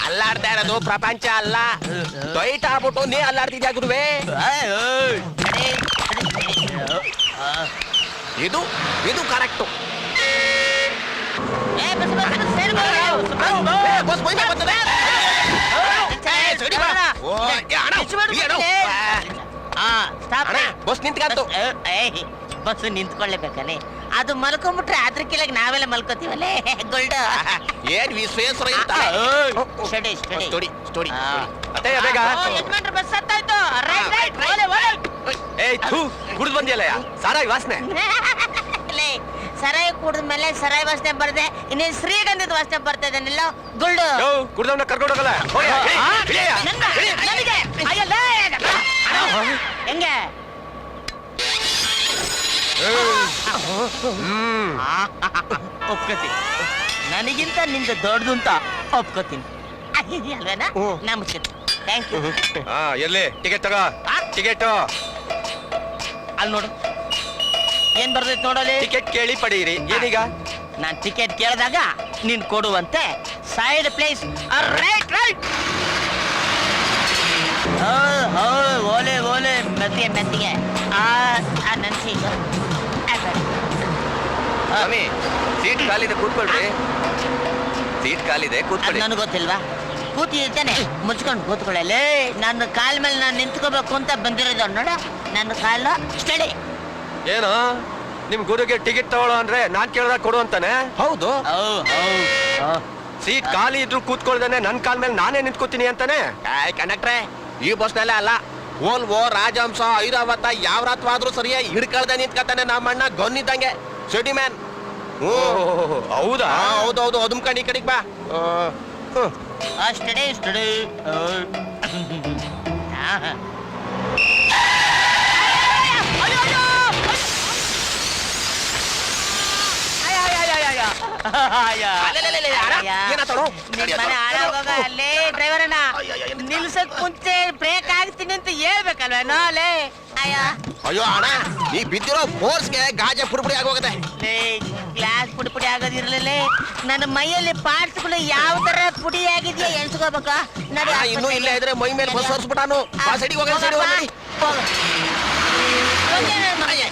ಅಲ್ಲಾಡ್ತಾ ಇರೋದು ಪ್ರಪಂಚ ಅಲ್ಲ. ಟೈಟ್ ಆಗ್ಬಿಟ್ಟು ನೀ ಅಲ್ಲಾಡ್ತಿದ್ಯಾ ಗುರುವೆ. ಇದು ಇದು ಕರೆಕ್ಟು. ಬಸ್ ನಿಂತ್ಕಂತು. ಬಸ್ ನಿಂತ್ಕೊಳ್ಳೇಬೇಕಲ್ಲೇ. ಅದು ಮಲ್ಕೊಂಡ್ಬಿಟ್ರೆ ಅದ್ರ ಕೆಳಗೆ ನಾವೆಲ್ಲ ಮಲ್ಕೋತೀವಲ್ಲೇ. ಗೋಲ್ಡ್ ಏನ್ ವಿಶ್ವೇಶ್ವರ ಅಂತ ಸ್ಟಡಿ ಸ್ಟಡಿ ಸ್ಟೋರಿ ಸ್ಟೋರಿ. ಯಜಮಾನ್ರ ಬಸ್ ಹತ್ತಾಯ್ತು. ರೈಟ್ ರೈಟ್ ಕುಡಿದು ಬಂದಿಯಲ್ಲ ಸಾರಾಯಿ ವಾಸನೆ. ಸರಾಯಿ ಕುಡಿದ್ಮೇಲೆ ಸರಾಯಿ ವಾಸನೆ ಬರ್ದೆ, ಇನ್ನೇನ್ ಶ್ರೀಗಂಧದ ವಾಸನೆ ಬರ್ತಾ ಇದನ್ನೆಲ್ಲ. ಗೋಲ್ಡ್ ಕುಡ್ದವನ್ನ ಕರ್ಕೊಂಡೋಗಲ್ಲ. ಹೆಂಗೆ ಒಪ್ಕೋತೀನಿ. ನನಗಿಂತ ನಿಂದ ದೊಡ್ಡದು ಅಂತ ಒಪ್ಕೋತೀನಿ ಅಲ್ವೇನಾ? ನಮಸ್ಕಾರ. Thank you. ಎಲ್ಲಿ ಟಿಕೆಟ್ ತಗೋ. ಟಿಕೆಟ್ ಅಲ್ಲಿ ನೋಡು ಏನ್ ಬರ್ತೈತಿ ನೋಡಲಿ. ಟಿಕೆಟ್ ಕೇಳಿ ಪಡೀರಿ. ಏನೀಗ ನಾನ್ ಟಿಕೆಟ್ ಕೇಳಿದಾಗ ನೀನ್ ಕೊಡುವಂತೆ ಸೈಡ್ ಪ್ಲೇಸ್. Right right. ಓಲೆ ಓಲೆ ಮೆತ್ತಿಗೆ ಮೆತ್ತಿಗೆ ನನ್ ಸೀಟ್. ಸ್ವಾಮಿ ಸೀಟ್ ಖಾಲಿದೆ ಕೂತ್ಕೊಳ್ರಿ. ಸೀಟ್ ಖಾಲಿದೆ ಕೂತ್ಕೊಳ್ಳಿ. ನನಗೆ ಗೊತ್ತಿಲ್ವಾ? ಕೂತಿರ್ತಾನೆ ಮುಚ್ಕೊಂಡು ಕೂತ್ಕೊಳ್ಳಲೇ. ನನ್ನ ಕಾಲ ಮೇಲೆ ನಾನು ನಿಂತ್ಕೋಬೇಕು ಅಂತ ಬಂದಿರೋದು ನೋಡ. ನನ್ನ ಕಾಲ ಸ್ಟಡಿ. ಏನು ನಿಮ್ ಗುರುಗೆ ಟಿಕೆಟ್ ತಗೊಳ್ಳೋ ಅಂದ್ರೆ ನಾನ್ ಕೇಳ್ದಾಗ ಕೊಡು ಅಂತಾನೆ? ಹೌದು. ಸೀಟ್ ಖಾಲಿ ಇದ್ರು ಕೂತ್ಕೊಳ್ದಾನೆ ನನ್ ಕಾಲ್ ಮೇಲೆ ನಾನೇ ನಿಂತ್ಕೋತೀನಿ ಅಂತಾನೆ. ಕಂಡಕ್ಟ್ರೆ ಈ ಬಸ್ನಲ್ಲೇ ಅಲ್ಲ, ಓಲ್ವೋ ರಾಜಹಂಸ ಐರಾವತ ಯಾವ ರಾತ್ವಾದ್ರೂ ಸರಿಯೇ ಹಿಡ್ಕಳ್ದೆ ನಿಂತ್ಕತಾನೆ ನಮ್ಮಣ್ಣ ಗನ್ನಿದ್ದಂಗೆ. City man. ಹೌದಾ? ಹೌದೌದು. ಅದುಮ್ಕಂಡು ಈ ಕಡೆಗೆ ಬಾ. Study study. ಅಲ್ಲೇ ಡ್ರೈವರ್ ಅಣ್ಣ ನಿಲ್ಸಕ್ ಮುಂಚೆ ಬ್ರೇಕ್ ಆಗ್ತೀನಿ ಅಂತ ಹೇಳ್ಬೇಕಲ್ವೇನೋ ಅಲ್ಲೇ. ಅಯ್ಯೋ ಅಣ್ಣ ನೀ ಬಿದ್ದಿರೋ ಫೋರ್ಸ್ಗೆ ಗಾಜೆ ಪುಡಿಪುಡಿ ಆಗೋಗಿದೆ. ಗ್ಲಾಸ್ ಪುಡಿ ಪುಡಿ ಆಗೋದಿರ್ಲಿಲ್ಲ. ನನ್ನ ಮೈಯಲ್ಲಿ ಪಾರ್ಟ್ಸ್ಗಳು ಯಾವ ತರ ಪುಡಿ ಆಗಿದ್ಯಾ ಎನ್ಸ್ಕೋಬೇಕಾ? ಇನ್ನೂ ಇಲ್ಲೇ ಇದ್ರೆ ಮೈ ಮೇಲೆ ಬಸ್ ಹೊರ್ಸ್ಬಿಟ್ಟಾನು.